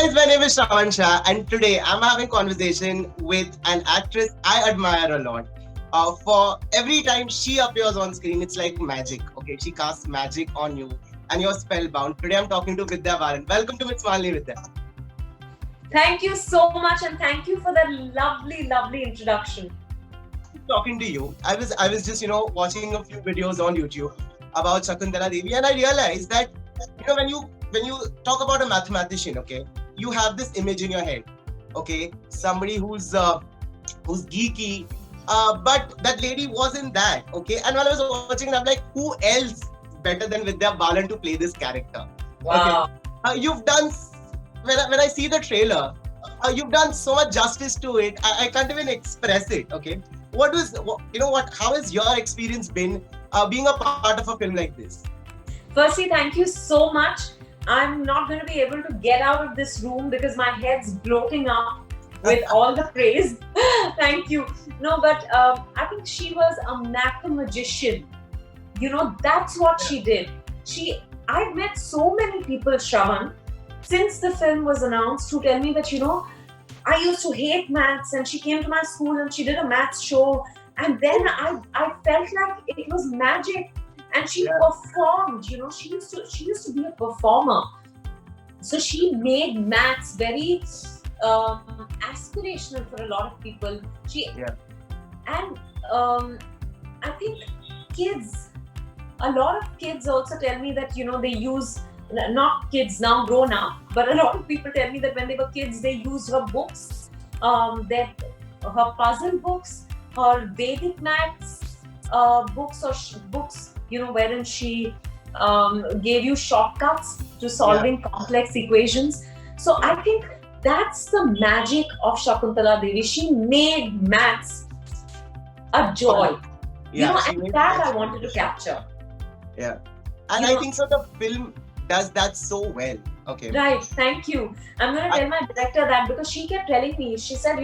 guys, my name is Shravan Shah, and today I'm having conversation with an actress I admire a lot. For every time she appears on screen, it's like magic. Okay, she casts magic on you, and you're spellbound. Today I'm talking to Vidya Balan. Welcome to MissMalini, Vidya. Thank you so much, and thank you for that lovely, lovely introduction. Talking to you, I was just watching a few videos on YouTube about Shakuntala Devi, and I realized that when you talk about a mathematician, okay, you have this image in your head, okay, somebody who's geeky, but that lady wasn't that, okay. And while I was watching it, I'm like, who else better than Vidya Balan to play this character? Wow. Okay, you've done when I see the trailer, you've done so much justice to it. I can't even express it. Okay, how has your experience been being a part of a film like this? Firstly, thank you so much. I'm not going to be able to get out of this room because my head's bloating up with all the praise. Thank you. No, but I think she was a mathematician. That's what she did. I've met so many people, Shravan, since the film was announced, to tell me that, I used to hate maths, and she came to my school and she did a maths show, and then I felt like it was magic, and she performed. She used to be a performer, so she made maths very aspirational for a lot of people. And I think a lot of kids also tell me that they use, not kids now grown up, but a lot of people tell me that when they were kids they used her books, her puzzle books, her Vedic maths books, or books wherein she gave you shortcuts to solving complex equations. So I think that's the magic of Shakuntala Devi. She made maths a joy. And that I wanted to capture. Yeah, and I think so. The film does that so well. Okay. Right. Thank you. I'm going to tell my director that, because she kept telling me. She said,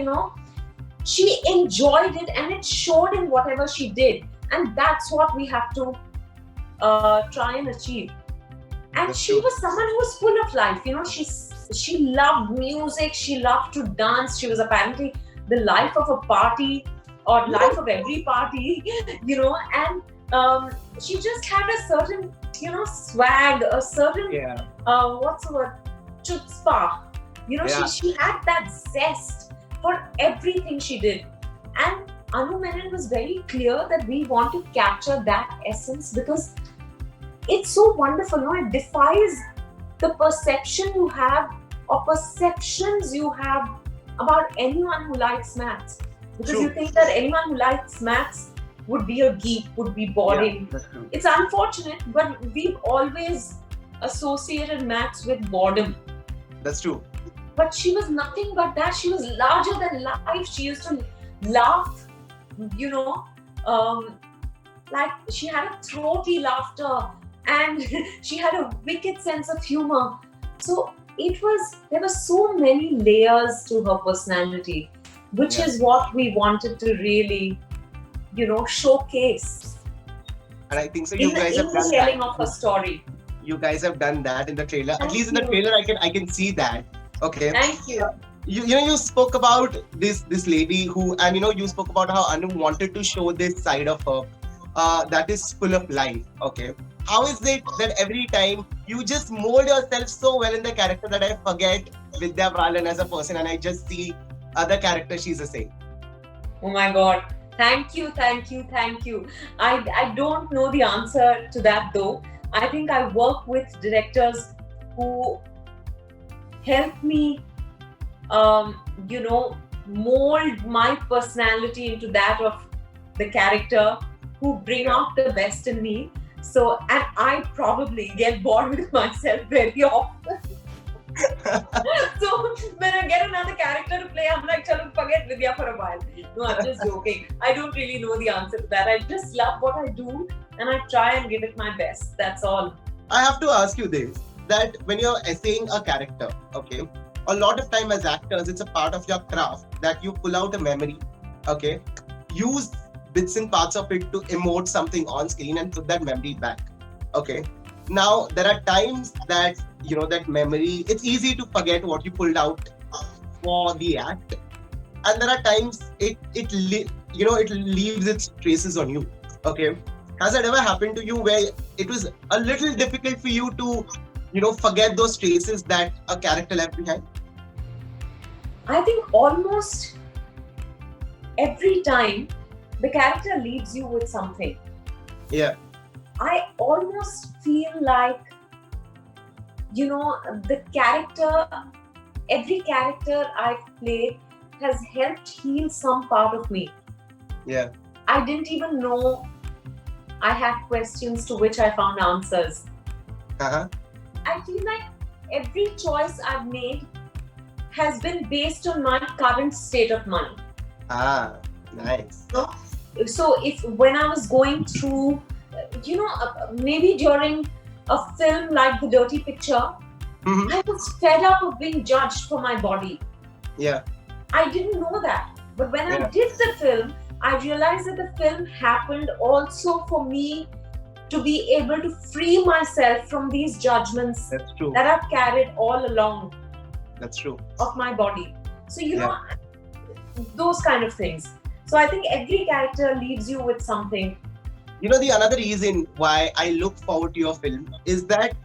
she enjoyed it and it showed in whatever she did, and that's what we have to try and achieve. And she was someone who was full of life. She loved music. She loved to dance. She was apparently the life of a party, or life of every party. And she just had a certain swag, a certain what's the word, chutzpah. She had that zest for everything she did. And Anu Menon was very clear that we want to capture that essence, because it's so wonderful. It defies the perception you have, or perceptions you have, about anyone who likes maths. Because you think that anyone who likes maths would be a geek, would be boring. It's unfortunate, but we've always associated maths with boredom. That's true. But she was nothing but that. She was larger than life. She used to laugh, like she had a throaty laughter, and she had a wicked sense of humor. So there were so many layers to her personality, which is what we wanted to really showcase. And I think so. You guys have done telling of her story. You guys have done that in the trailer. At least in the trailer, I can see that. Okay. Thank you. You spoke about this lady who, and you spoke about how Anu wanted to show this side of her that is full of life. Okay. How is it that every time you just mold yourself so well in the character that I forget Vidya Balan as a person, and I just see other characters she's the same? Oh my God. Thank you. I don't know the answer to that, though. I think I work with directors who help me, mold my personality into that of the character, who bring out the best in me. So, and I probably get bored with myself very often. So when I get another character to play, I'm like, chalo, forget Vidya for a while. No, I'm just joking. I don't really know the answer to that. I just love what I do, and I try and give it my best. That's all. I have to ask you this, that when you're essaying a character, okay, a lot of time as actors, it's a part of your craft that you pull out a memory, okay, use bits and parts of it to emote something on screen and put that memory back, okay. Now there are times that that memory. It's easy to forget what you pulled out for the act, and there are times it leaves its traces on you. Okay, has it ever happened to you where it was a little difficult for you to forget those traces that a character left behind? I think almost every time the character leaves you with something. Yeah. I almost feel like, the character, every character I've played has helped heal some part of me. Yeah. I didn't even know I had questions to which I found answers. Uh-huh. I feel like every choice I've made has been based on my current state of mind. Ah, nice. So if when I was going through, maybe during a film like The Dirty Picture, Mm-hmm. I was fed up of being judged for my body. Yeah. I didn't know that. But when Yeah. I did the film, I realized that the film happened also for me to be able to free myself from these judgments That's true. that I've carried all along That's true. of my body. So, those kind of things. So I think every character leaves you with something. The another reason why I look forward to your film is that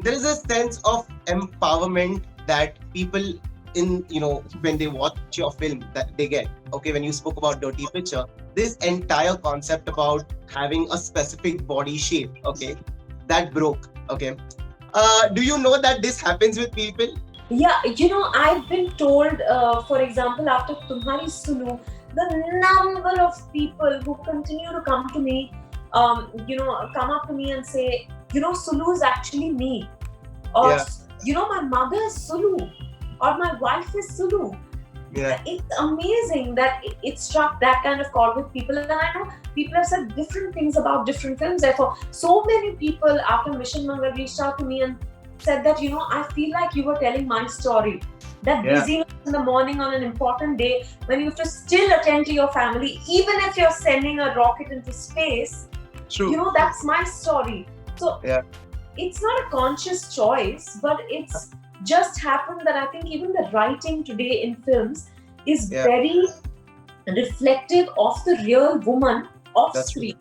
there is a sense of empowerment that people when they watch your film that they get. Okay, when you spoke about Dirty Picture, this entire concept about having a specific body shape, okay, that broke. Okay, do you know that this happens with people? Yeah, I've been told, for example, after Tumhari Sulu, the number of people who continue to come to me, come up to me and say, Sulu is actually me. Or, Yeah. My mother is Sulu. Or my wife is Sulu. Yeah. It's amazing that it struck that kind of chord with people. And I know people have said different things about different films. Therefore, so many people after Mission Mangal reached out to me and said that, I feel like you were telling my story. That busyness in the morning on an important day when you have to still attend to your family, even if you're sending a rocket into space. True. That's my story. So it's not a conscious choice, but it's just happened that I think even the writing today in films is very reflective of the real woman off screen.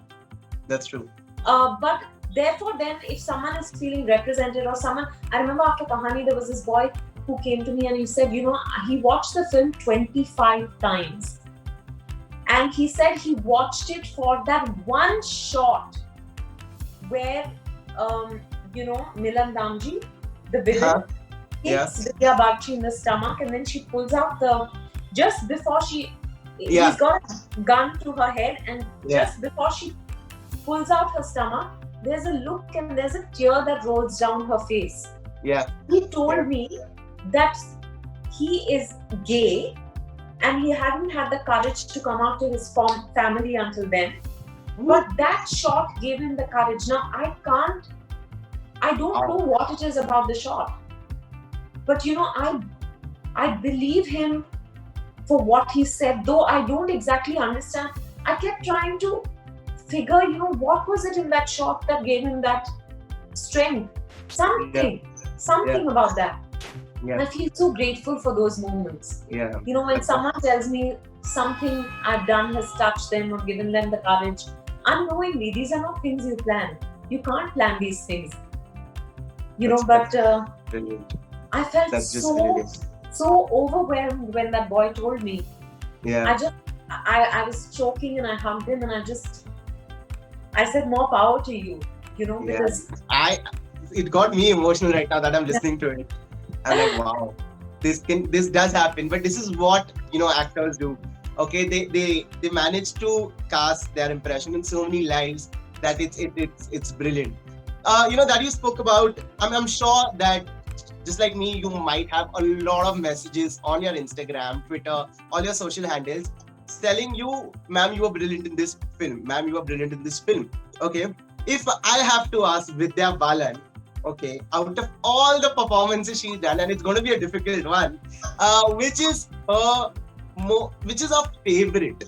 That's true. But therefore, then, if someone is feeling represented or someone, I remember after Kahani, there was this boy who came to me and he said, he watched the film 25 times. And he said he watched it for that one shot where, Milan Damji, the villain, hits Vidya Balan in the stomach and then she pulls out just before he's got a gun to her head and just before she pulls out her stomach, there's a look and there's a tear that rolls down her face. Yeah. He told me that he is gay and he hadn't had the courage to come out to his family until then. But that shot gave him the courage. Now, I don't know what it is about the shot. But, I believe him for what he said, though I don't exactly understand. I kept trying to figure, what was it in that shot that gave him that strength? Something about that. Yeah. I feel so grateful for those moments. Yeah. When someone tells me something I've done has touched them or given them the courage, unknowingly, these are not things you plan. You can't plan these things. Brilliant. I felt so overwhelmed when that boy told me. Yeah. I was choking and I hugged him and I said, more power to you, because it got me emotional right now that I'm listening to it. I'm like, wow, this does happen, but this is what actors do. Okay, they manage to cast their impression in so many lives that it's brilliant. That you spoke about. I'm sure that just like me, you might have a lot of messages on your Instagram, Twitter, all your social handles telling you, ma'am, you are brilliant in this film. Ma'am, you are brilliant in this film. Okay, if I have to ask Vidya Balan, okay, out of all the performances she's done, and it's going to be a difficult one, which is her favorite,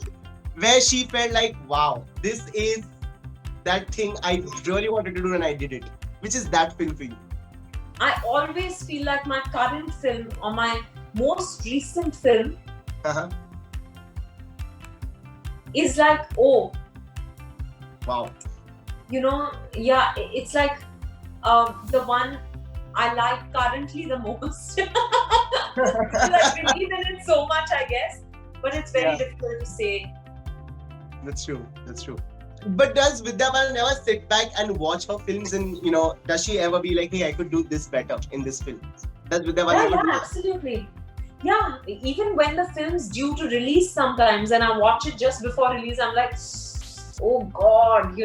where she felt like, wow, this is that thing I really wanted to do and I did it. which is that film for you? I always feel like my current film or my most recent film Uh-huh. is like, oh, Wow. you know, yeah, it's like the one I like currently the most. Because I believe in it so much, I guess, but it's very difficult to say. That's true. That's true. But does Vidya Balan never sit back and watch her films and, does she ever be like, hey, I could do this better in this film? Does Vidya Balan ever do that? Absolutely. Yeah, even when the film's due to release sometimes and I watch it just before release, I'm like, oh God,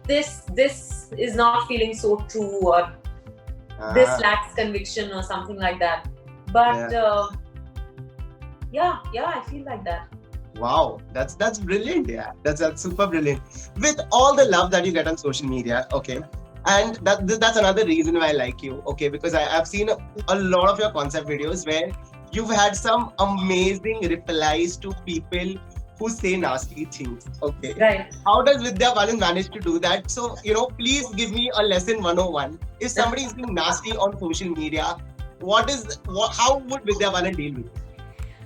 this is not feeling so true, or this lacks conviction or something like that. But I feel like that. Wow, that's brilliant. Yeah, that's super brilliant. With all the love that you get on social media, okay, and that's another reason why I like you, okay, because I've seen a lot of your concept videos where you've had some amazing replies to people who say nasty things. Okay, right? How does Vidya Balan manage to do that? So please give me a lesson 101. If somebody is being nasty on social media, how would Vidya Balan deal with it?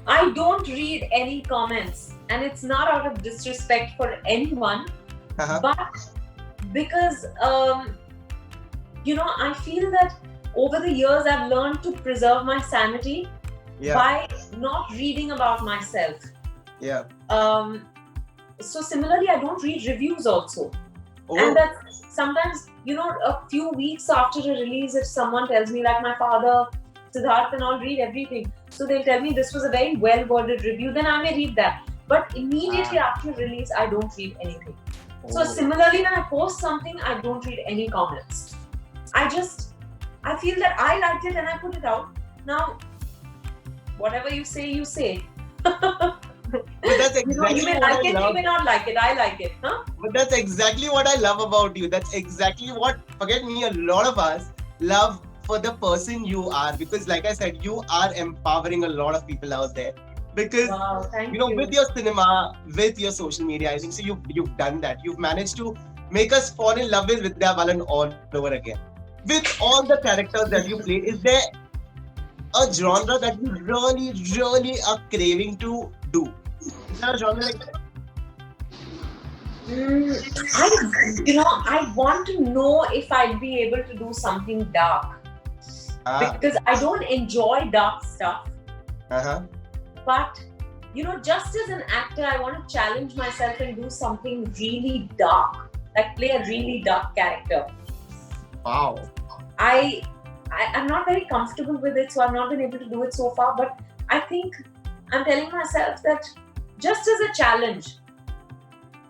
I don't read any comments, and it's not out of disrespect for anyone, but because I feel that over the years I've learned to preserve my sanity by not reading about myself. Yeah. So similarly, I don't read reviews also, and that sometimes a few weeks after a release, if someone tells me, like my father, Siddharth, and I'll read everything. So they'll tell me this was a very well-worded review, then I may read that. But immediately after release, I don't read anything. So similarly, when I post something, I don't read any comments. I feel that I liked it and I put it out. Now, whatever you say, you say. But that's exactly you may like it, you may not like it. I like it, huh? But that's exactly what I love about you. That's exactly what, forget me, a lot of us love for the person you are, because like I said, you are empowering a lot of people out there. Because thank you. With your cinema, with your social media, I think so you've done that. You've managed to make us fall in love with Vidya Balan all over again. With all the characters that you play, is there a genre that you really, really are craving to do? Is there a genre like that? I want to know if I'd be able to do something dark. Because I don't enjoy dark stuff. But, just as an actor, I want to challenge myself and do something really dark. Like play a really dark character. Wow. I'm not very comfortable with it, so I've not been able to do it so far. But I think I'm telling myself that just as a challenge,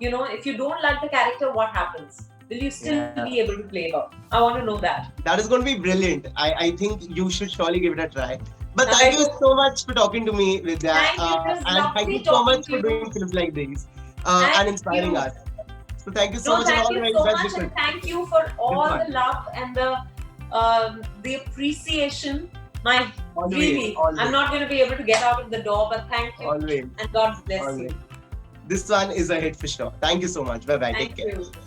if you don't like the character, what happens? Will you still be able to play her? I want to know that. That is going to be brilliant. I think you should surely give it a try. But thank you so much for talking to me, Vidya. And thank you so much for doing films like these and inspiring us. So thank you so much. Thank you so much, and thank you for all the love and the appreciation. Always. I'm not going to be able to get out of the door, but thank you. Always. And God bless you. This one is a hit for sure. Thank you so much. Bye-bye. Take care. Thank you.